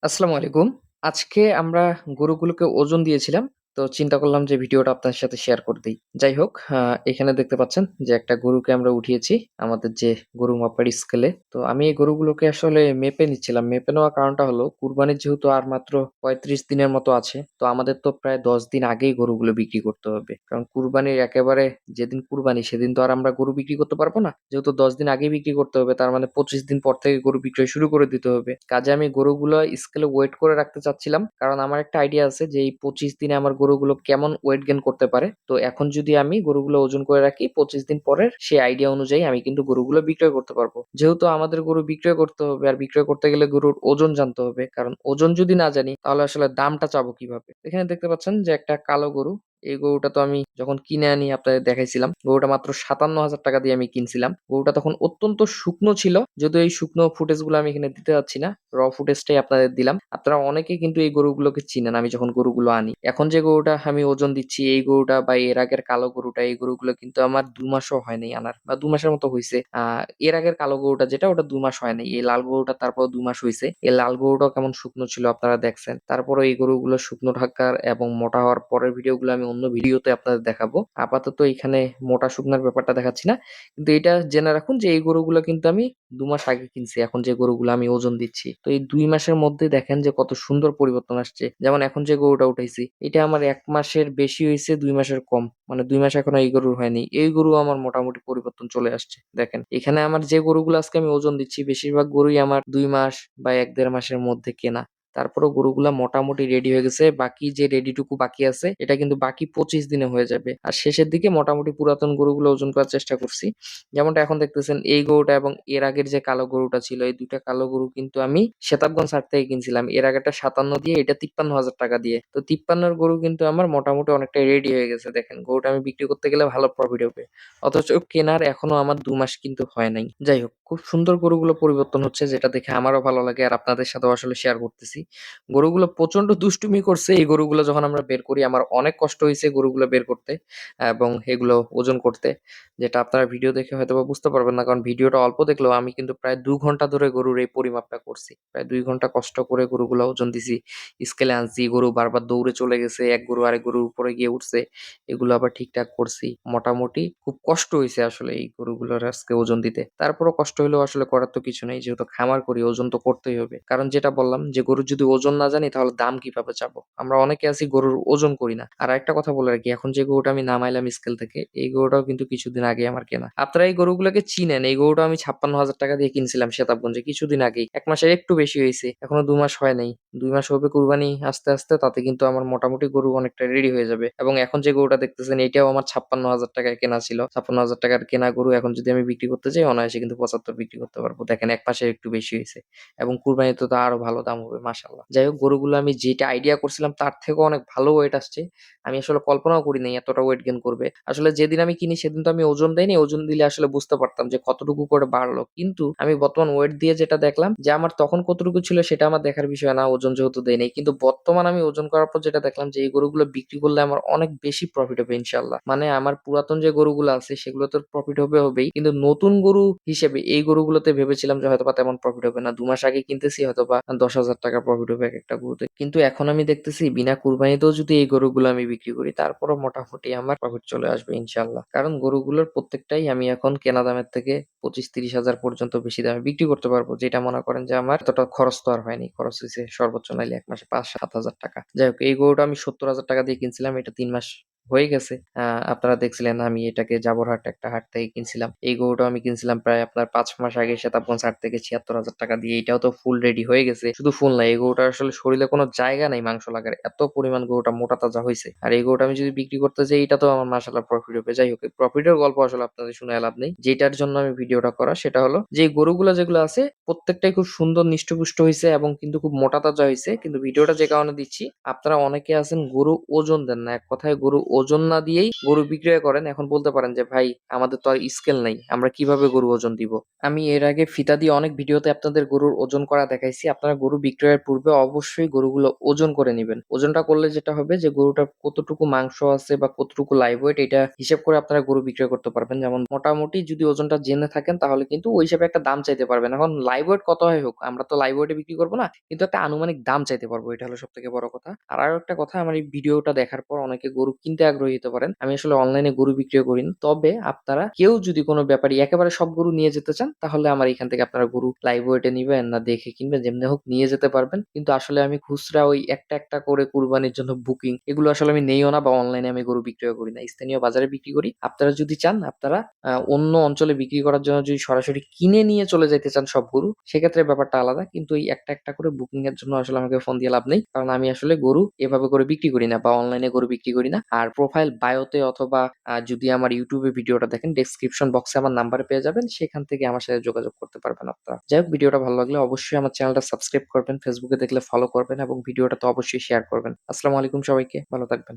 আসসালামু আলাইকুম। আজকে আমরা গরুগুলোকে ওজন দিয়েছিলাম। তো চিন্তা করলাম যে ভিডিওটা আপনার সাথে শেয়ার করে দেই। যাই হোক, এখানে দেখতে পাচ্ছেন যে একটা গরুকে আমরা উঠিয়েছি আমাদের যে গরু মাপার স্কেলে। তো আমি এই গরুগুলোকে আসলে মেপে নিচ্ছিলাম। মেপে নেওয়ার কারণটা হলো কুরবানির যেহেতু আর মাত্র ৩৫ দিনের মতো আছে। তো আমাদের তো প্রায় ১০ দিন আগেই গরুগুলো বিক্রি করতে হবে। কারণ কুরবানির একেবারে যেদিন কুরবানি সেদিন তো আর আমরা গরু বিক্রি করতে পারব না। যেহেতু ১০ দিন আগেই বিক্রি করতে হবে তার মানে ২৫ দিন পর থেকে গরু বিক্রয় শুরু করে দিতে হবে। কাজে আমি গরুগুলো স্কেলে ওয়েট করে রাখতে চাচ্ছিলাম। কারণ আমার একটা আইডিয়া আছে যে এই ২৫ দিনে আমার গরুগুলো কেমন ওয়েট গেইন করতে পারে। তো এখন যদি আমি গরুগুলো ওজন করে রাখি ২৫ দিন পরের সেই আইডিয়া অনুযায়ী আমি কিন্তু গরুগুলো বিক্রয় করতে পারবো। যেহেতু আমাদের গরু বিক্রয় করতে হবে আর বিক্রয় করতে গেলে গরুর ওজন জানতে হবে। কারণ ওজন যদি না জানি তাহলে আসলে দামটা চাবো কিভাবে? এখানে দেখতে পাচ্ছেন যে একটা কালো গরু। এই গরুটা তো আমি যখন কিনে আনি আপনাদের দেখাইছিলাম। গরুটা মাত্র ৳৫৭,০০০ দিয়ে আমি কিনছিলাম। গরুটা তখন অত্যন্ত শুকনো ছিল। যদিও এই শুকনো ফুটেজ গুলো আমি এখানে দিতে যাচ্ছি না। ফুটেজটাই আপনাদের দিলাম। আপনারা অনেকেই কিন্তু এই গরুগুলোকে চিনেন আমি যখন গরুগুলো আনি। এখন যে গরুটা আমি ওজন দিচ্ছি এই গরুটা বা এর আগের কালো গরুটা এই গরুগুলো কিন্তু আমার ২ মাসও হয় নাই আনার বা ২ মাসের মতো হইছে। এর আগের কালো গরুটা যেটা ওটা ২ মাস হয় নাই। এই লাল গরুটা তারপরেও ২ মাস হইছে। এই লাল গরুটাও কেমন শুকনো ছিল আপনারা দেখছেন। তারপরেও এই গরুগুলো শুকনো থাকার এবং মোটা হওয়ার পরের ভিডিওগুলো আমি অন্য ভিডিওতে আপনাদের দেখাবো। আপাতত এখানে মোটা শুকনার ব্যাপারটা দেখাচ্ছি না। কিন্তু এটা জেনে রাখুন যে এই গরুগুলো কিন্তু আমি ২ মাস আগে কিনছি। এখন যে গরুগুলো আমি ওজন দিচ্ছি। তো এই ২ মাসের মধ্যে দেখেন যে কত সুন্দর পরিবর্তন আসছে। যেমন এখন যে গরুটা উঠাইছি, এটা আমার ১ মাসের বেশি হইছে, ২ মাসের কম। মানে ২ মাস এখনো এই গরুর হয়নি। এই গরু আমার মোটামুটি পরিবর্তন চলে আসছে। দেখেন, এখানে আমার যে গরুগুলো আজকে আমি ওজন দিচ্ছি বেশিরভাগ গরুই আমার ২ মাস বা ১-১.৫ মাসের মধ্যে কেনা। তারপরেও গরুগুলা মোটামুটি রেডি হয়ে গেছে। বাকি যে রেডিটুকু বাকি আছে এটা কিন্তু বাকি ২৫ দিনে হয়ে যাবে। আর শেষের দিকে মোটামুটি পুরাতন গরুগুলো ওজন করার চেষ্টা করছি। যেমনটা এখন দেখতেছেন এই গরুটা এবং এর আগের যে কালো গরুটা ছিল এই ২ টা কালো গরু কিন্তু আমি সেতাবগঞ্জ হাট থেকে কিনছিলাম। এর আগেরটা ৫৭ দিয়ে এটা ৳৫৩,০০০ দিয়ে। তো ৫৩ র গরু কিন্তু আমার মোটামুটি অনেকটাই রেডি হয়ে গেছে। দেখেন গরুটা আমি বিক্রি করতে গেলে ভালো প্রফিট হবে। অথচ কেনার এখনো আমার ২ মাস কিন্তু হয় নাই। যাই হোক, খুব সুন্দর গরুগুলো পরিবর্তন হচ্ছে যেটা দেখে আমারও ভালো লাগে আর আপনাদের সাথেও আসলে শেয়ার করতেছি। গরুগুলো প্রচন্ড দুষ্টুমি করছে। এই গরুগুলো যখন আমরা বের করি আমার অনেক কষ্ট হইছে গরুগুলো বের করতে এবং এগুলো ওজন করতে। যেটা আপনারা ভিডিও দেখে হয়তোবা বুঝতে পারবেন না। কারণ ভিডিওটা অল্প দেখলেও আমি কিন্তু প্রায় ২ ঘন্টা ধরে গরুর এই পরিমাপটা করছি। প্রায় ২ ঘন্টা কষ্ট করে গরুগুলা ওজন দিছি। স্কেলে আনছি, গরু বারবার দৌড়ে চলে গেছে। এক গরু আরেক গরুর উপরে গিয়ে উঠছে। এগুলো আবার ঠিকঠাক করছি। মোটামুটি খুব কষ্ট হইছে আসলে এই গরুগুলোর আজকে ওজন দিতে। তারপরও কষ্ট হইলেও আসলে করার তো কিছু নাই। যেহেতু খামার করি ওজন তো করতেই হবে। কারণ যেটা বললাম যে গরুর যদি ওজন না জানি তাহলে দাম কিভাবে চাবো? আমরা অনেকে আছি গরুর ওজন করি না। আর আরেকটা কথা বলে রাখি, এখন যে গরুটা আমি নামাইলাম স্কেল থেকে এই গরুটাও কিন্তু কিছুদিন আগে আমার কেনা। আপনারা এই গরুগুলোকে চিনেন। এই গরুটা আমি ৳৫৬,০০০ দিয়ে কিনছিলাম সেতাবগঞ্জে কিছুদিন আগেই। ১ মাসের একটু বেশি হইছে। এখনো ২ মাস হয় নাই। ২ মাস হবে কুরবানি আসতে, আসতে তাতে কিন্তু আমার মোটামুটি গরু অনেকটা রেডি হয়ে যাবে। এবং এখন যে গরুটা দেখতেছেন এটাও আমার ৳৫৬,০০০ য় কেনা ছিল। ৳৫৬,০০০ র কেনা গরু এখন যদি আমি বিক্রি করতে যাই অনায়াসে কিন্তু ৭৫ বিক্রি করতে পারবো। দেখেন ১ মাসের একটু বেশি হইছে। এবং কুরবানিতে তো আরো ভালো দাম হবে মাশাআল্লাহ। যাই হোক, গরুগুলো আমি যেটা আইডিয়া করছিলাম তার থেকেও অনেক ভালো ওয়েট আসছে। আমি আসলে কল্পনাও করি নাই এতটা ওয়েট গেইন করবে। আসলে যেদিন আমি কিনি সেদিন তো আমি ওজন দেইনি। ওজন দিলে আসলে বুঝতে পারতাম যে কতটুকু করে বাড়লো। কিন্তু আমি বর্তমান ওয়েট দিয়ে যেটা দেখলাম যে আমার তখন কতটুকু ছিল সেটা আমার দেখার বিষয় না, ওজন যেহেতু দেই নাই। কিন্তু বর্তমান আমি ওজন করার পর যেটা দেখলাম যে এই গরুগুলো বিক্রি করলে আমার অনেক বেশি প্রফিট হবে ইনশাআল্লাহ। মানে আমার পুরাতন যে গরুগুলো আছে সেগুলোতে প্রফিট হবেই। কিন্তু নতুন গরু হিসেবে এই গরুগুলোতে ভেবেছিলাম যে হয়তোবা তেমন প্রফিট হবে না। ২ মাস আগে কিনতেছি হয়তোবা ৳১০,০০০ প্রফিট হবে একেকটা গরুতে। কিন্তু এখন আমি দেখতেছি বিনা কুরবানিতেও যদি এই গরুগুলো আমি বিক্রি করি তারপরও মোটামুটি আমার প্রফিট চলে আসবে ইনশাআল্লাহ। কারণ গরুগুলোর প্রত্যেকটাই আমি এখন কেনা দামের থেকে ২৫-৩০ হাজার পর্যন্ত বেশি দামে বিক্রি করতে পারবো। যেটা মনে করেন যে আমার এতটা খরচ তো আর হয়নি। খরচ হইছে সর্বোচ্চ নাইলে ১ মাসে ৳৫,০০০-৭,০০০। যাই হোক, এই গরুটা আমি ৳৭০,০০০ দিয়ে কিনছিলাম। এটা ৩ মাস হয়ে গেছে। আপনারা দেখছিলেন আমি এটাকে জাবরহাট একটা হাট থেকে কিনছিলাম। এই গরুটাও আমি কিনছিলাম প্রায় আপনার ৫ মাস আগে সেতাবগঞ্জ হাট থেকে ৳৭৬,০০০ দিয়ে। এটাও তো ফুল রেডি হয়ে গেছে। শুধু ফুল না, এই গরুটার আসলে শরীরে কোনো জায়গা নাই মাংস লাগার। এত পরিমাণ গরুটা মোটা তাজা হইছে। আর এই গরুটা আমি যদি বিক্রি করতে যাই এটা তো আমার মাশাআল্লাহ প্রফিট হবে। যাই হোক, এই প্রফিটের গল্প আসলে আপনাদের শুনায় লাভ নেই। যেটার জন্য আমি ভিডিওটা করা সেটা হলো যে এই গরুগুলা যেগুলো আছে প্রত্যেকটাই খুব সুন্দর নিষ্টপুষ্ট হইছে এবং কিন্তু খুব মোটা তাজা হইছে। কিন্তু ভিডিওটা যে কারণে দিচ্ছি আপনারা অনেকে আছেন গরু ওজন দেন না। এক কথায় গরু ওজন না দিয়েই গরু বিক্রয় করেন, এখন বলতে পারেন যে ভাই আমাদের তো আর স্কেল নাই, আমরা কিভাবে গরু ওজন দিব? আমি এর আগে ফিতা দিয়ে অনেক ভিডিওতে আপনাদের গরুর ওজন করা দেখাইছি। আপনারা গরু বিক্রয়ের পূর্বে অবশ্যই গরুগুলো ওজন করে নিবেন। ওজনটা করলে যেটা হবে যে গরুটার কতটুকু মাংস আছে বা কতটুকু লাইভ ওয়েট এটা হিসেব করে আপনারা গরু বিক্রয় করতে পারবেন। যেমন মোটামুটি যদি ওজনটা জেনে থাকেন তাহলে কিন্তু ওই হিসাবে একটা দাম চাইতে পারবেন। এখন লাইভ ওয়েট কত হয় হোক, আমরা তো লাইভ ওয়েটে বিক্রি করবো না, কিন্তু একটা আনুমানিক দাম চাইতে পারবো। এটা হলো সবথেকে বড় কথা। আর আরো একটা কথা, আমার এই ভিডিওটা দেখার পর অনেকে গরু কিনতে আগ্রহী হতে পারেন। আমি আসলে অনলাইনে গরু বিক্রয় করি না। তবে আপনারা কেউ যদি কোনো ব্যাপারী একেবারে সব গরু নিয়ে যেতে চান তাহলে আমার এখান থেকে আপনারা গরু লাইভ ওয়েটে নিবেন না দেখে কিনবেন, যেমনি হোক নিয়ে যেতে পারবেন। কিন্তু আসলে আমি খুচরা ওই একটা একটা করে কুরবানির জন্য বুকিং এগুলো আসলে আমি নেইও না, বা অনলাইনে আমি গরু বিক্রয় করি না, স্থানীয় বাজারে বিক্রি করি। আপনারা যদি চান, আপনারা অন্য অঞ্চলে বিক্রি করার জন্য যদি সরাসরি কিনে নিয়ে চলে যাইতে চান সব গরু, সেক্ষেত্রে ব্যাপারটা আলাদা। কিন্তু এই একটা একটা করে বুকিং এর জন্য আসলে আমাকে ফোন দিয়ে লাভ নেই, কারণ আমি আসলে গরু এভাবে করে বিক্রি করি না, বা অনলাইনে গরু বিক্রি করি না। আর প্রোফাইল বায়োতে অথবা যদি আমার ইউটিউবে ভিডিওটা দেখেন, ডেসক্রিপশন বক্সে আমার নাম্বার পেয়ে যাবেন, সেখান থেকে আমার সাথে যোগাযোগ করতে পারবেন আপনারা। যাই হোক, ভিডিওটা ভালো লাগলে অবশ্যই আমার চ্যানেলটা সাবস্ক্রাইব করবেন, ফেসবুকে দেখলে ফলো করবেন এবং ভিডিওটা তো অবশ্যই শেয়ার করবেন। আসসালামু আলাইকুম সবাইকে, ভালো থাকবেন।